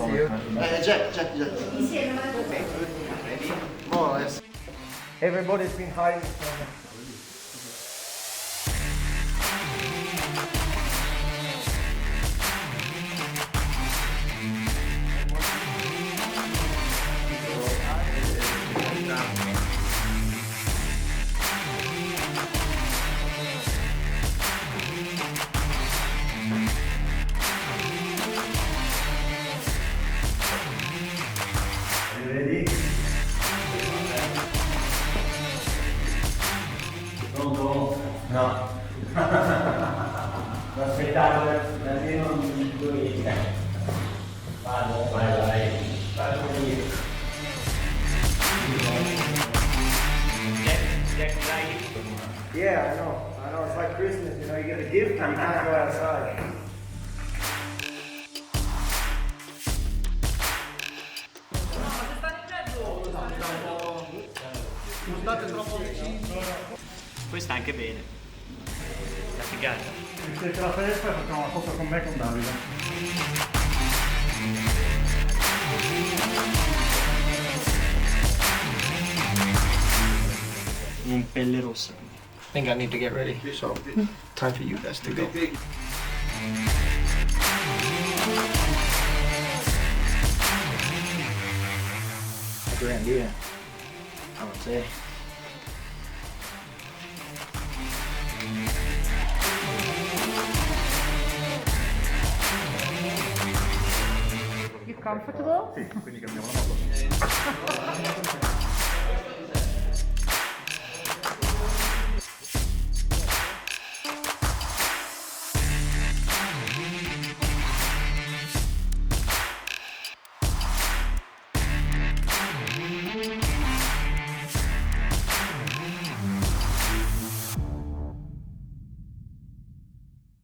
you. Jack. More or less. Everybody's been hiding from Ready? Pronto? No. L'ho aspettato da almeno 2 mesi. Vado, vai. Vado io. Jack, yeah, I know. It's like Christmas, you know, you get a gift and you can't go outside. Questa anche bene. La figata. Se te la fai adesso facciamo una foto con me e con Davide. In pelle rossa. I think I need to get ready, so time for you guys to go. Grand idea, I would say. You comfortable? Sì, quindi cambiamo la moto.